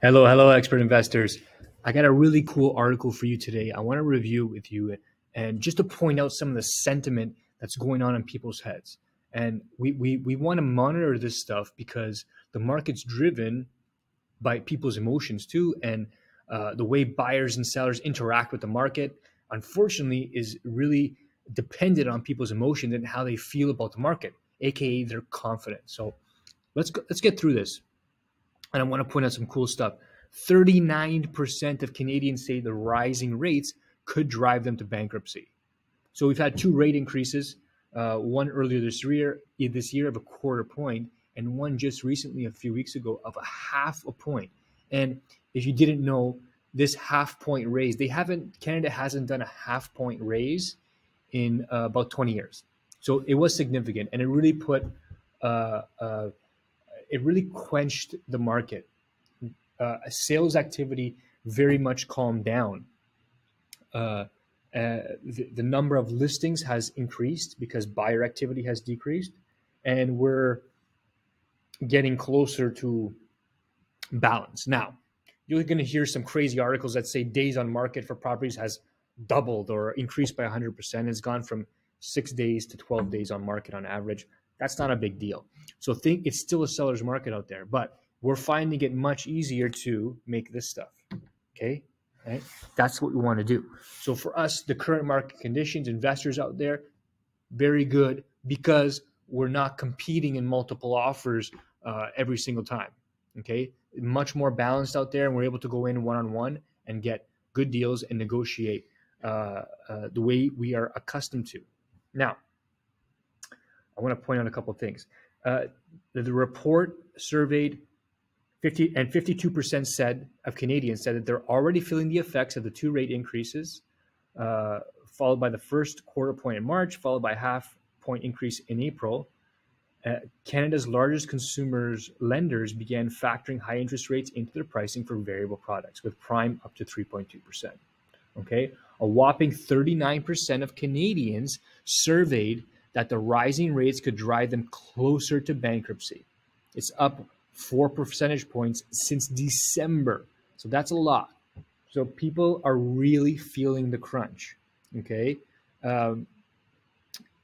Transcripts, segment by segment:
Hello, expert investors. I got a really cool article for you today. I want to review with you and just to point out some of the sentiment that's going on in people's heads. And we want to monitor this stuff because the market's driven by people's emotions too. And the way buyers and sellers interact with the market, unfortunately, is really dependent on people's emotions and how they feel about the market, aka their confidence. So let's get through this. And I want to point out some cool stuff. 39% of Canadians say the rising rates could drive them to bankruptcy. So we've had two rate increases, one earlier this year of a quarter point, and one just recently, a few weeks ago, of a half a point. And if you didn't know, this half point raise, Canada hasn't done a half point raise in about 20 years. So it was significant, and uh, uh, it really quenched the market. Sales activity very much calmed down. The number of listings has increased because buyer activity has decreased, and we're getting closer to balance. Now, you're going to hear some crazy articles that say days on market for properties has doubled or increased by 100%. It's gone from 6 days to 12 days on market on average. That's not a big deal. So think it's still a seller's market out there, but we're finding it much easier to make this stuff. Okay. Right? That's what we want to do. So for us, the current market conditions, investors out there, very good because we're not competing in multiple offers every single time. Okay. Much more balanced out there, and we're able to go in one-on-one and get good deals and negotiate the way we are accustomed to. Now, I want to point out a couple of things. The report surveyed 52% of Canadians said that they're already feeling the effects of the two rate increases, followed by the first quarter point in March, followed by a half point increase in April. Canada's largest consumers lenders began factoring high interest rates into their pricing for variable products, with prime up to 3.2%. Okay, a whopping 39% of Canadians surveyed that the rising rates could drive them closer to bankruptcy. It's up 4 percentage points since December. So that's a lot. So people are really feeling the crunch. Okay.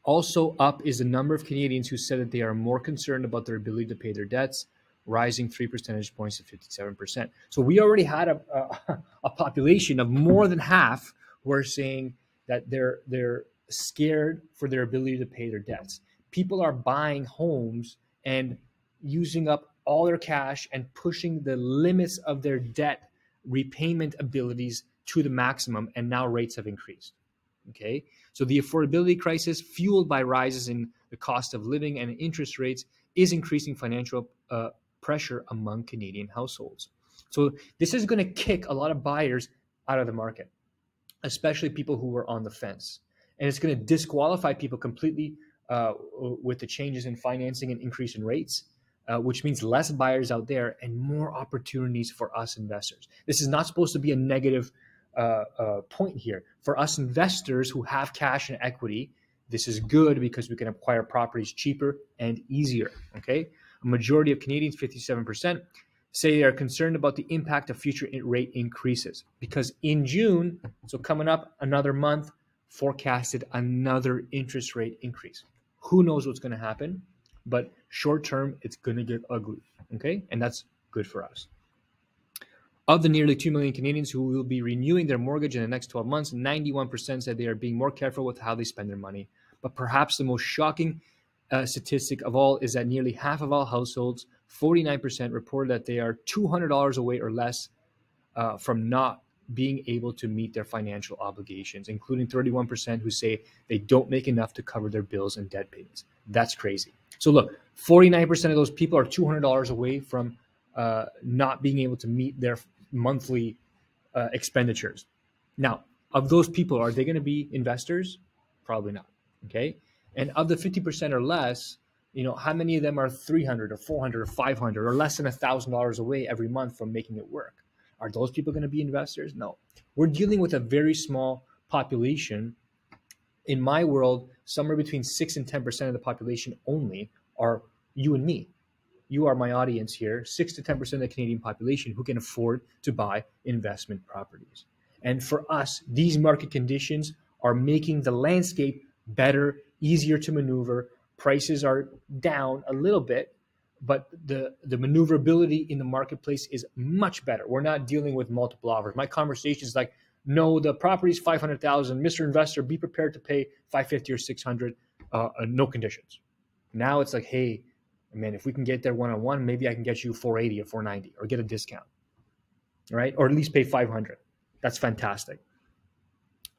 Also up is the number of Canadians who said that they are more concerned about their ability to pay their debts, rising 3 percentage points to 57%. So we already had a population of more than half who are saying that they're scared for their ability to pay their debts. People are buying homes and using up all their cash and pushing the limits of their debt repayment abilities to the maximum, and now rates have increased. Okay, so the affordability crisis, fueled by rises in the cost of living and interest rates, is increasing financial pressure among Canadian households. So this is going to kick a lot of buyers out of the market, especially people who were on the fence. And it's going to disqualify people completely with the changes in financing and increase in rates, which means less buyers out there and more opportunities for us investors. This is not supposed to be a negative point here. For us investors who have cash and equity, this is good because we can acquire properties cheaper and easier. Okay, a majority of Canadians, 57%, say they are concerned about the impact of future rate increases because in June, so coming up another month, forecasted another interest rate increase. Who knows what's going to happen? But short term, it's going to get ugly. Okay, and that's good for us. Of the nearly 2 million Canadians who will be renewing their mortgage in the next 12 months, 91% said they are being more careful with how they spend their money. But perhaps the most shocking statistic of all is that nearly half of all households, 49%, reported that they are $200 away or less from not being able to meet their financial obligations, including 31% who say they don't make enough to cover their bills and debt payments. That's crazy. So look, 49% of those people are $200 away from not being able to meet their monthly expenditures. Now, of those people, are they going to be investors? Probably not. Okay. And of the 50% or less, how many of them are 300 or 400 or 500 or less than $1,000 away every month from making it work? Are those people going to be investors? No. We're dealing with a very small population. In my world, somewhere between 6 and 10% of the population only are you and me. you are my audience here, 6 to 10% of the Canadian population who can afford to buy investment properties. And for us, these market conditions are making the landscape better, easier to maneuver. Prices are down a little bit, but the maneuverability in the marketplace is much better. We're not dealing with multiple offers. My conversation is like, no, the property's 500,000. Mr. Investor, be prepared to pay 550 or 600, no conditions. Now it's like, hey, man, if we can get there one-on-one, maybe I can get you 480 or 490 or get a discount, right? Or at least pay 500. That's fantastic.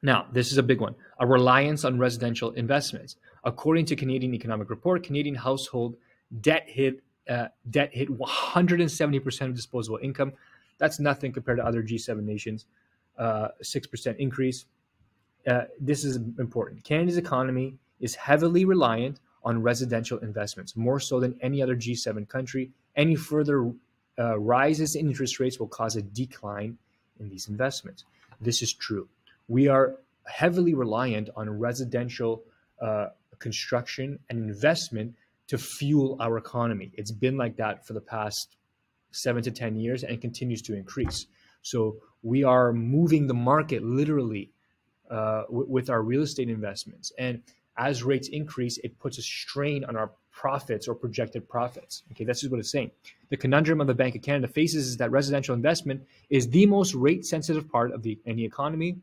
Now, this is a big one. A reliance on residential investments. According to Canadian Economic Report, Canadian household debt hit 170% of disposable income. That's nothing compared to other G7 nations. 6% increase. This is important. Canada's economy is heavily reliant on residential investments, more so than any other G7 country. Any further rises in interest rates will cause a decline in these investments. This is true. We are heavily reliant on residential construction and investment to fuel our economy. It's been like that for the past 7 to 10 years and continues to increase. So we are moving the market literally with our real estate investments. And as rates increase, it puts a strain on our profits or projected profits. Okay, this is what it's saying. The conundrum of the Bank of Canada faces is that residential investment is the most rate sensitive part of any economy.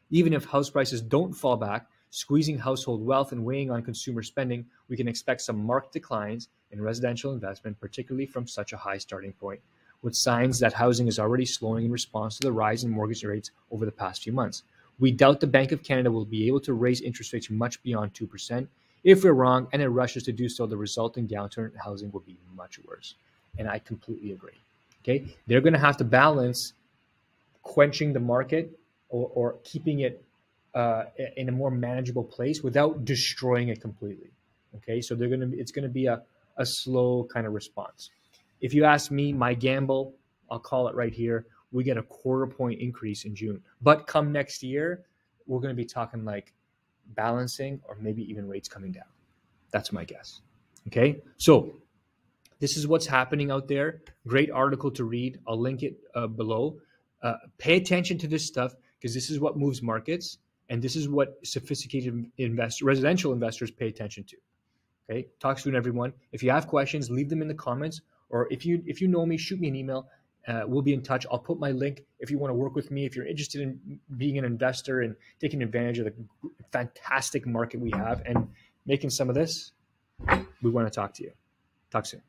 Even if house prices don't fall back, squeezing household wealth and weighing on consumer spending, we can expect some marked declines in residential investment, particularly from such a high starting point, with signs that housing is already slowing in response to the rise in mortgage rates over the past few months. We doubt the Bank of Canada will be able to raise interest rates much beyond 2%. If we're wrong and it rushes to do so, the resulting downturn in housing will be much worse. And I completely agree. Okay, they're going to have to balance quenching the market or keeping it in a more manageable place without destroying it completely. Okay, so it's going to be a slow kind of response. If you ask me, my gamble, I'll call it right here, we get a 1/4 point increase in June. But come next year, we're going to be talking like balancing or maybe even rates coming down. That's my guess. Okay, so this is what's happening out there. Great article to read. I'll link it below. Pay attention to this stuff because this is what moves markets, and this is what sophisticated residential investors pay attention to. Okay, talk soon, everyone. If you have questions, leave them in the comments, or if you know me, shoot me an email. We'll be in touch. I'll put my link if you want to work with me. If you're interested in being an investor and taking advantage of the fantastic market we have and making some of this, we want to talk to you. Talk soon.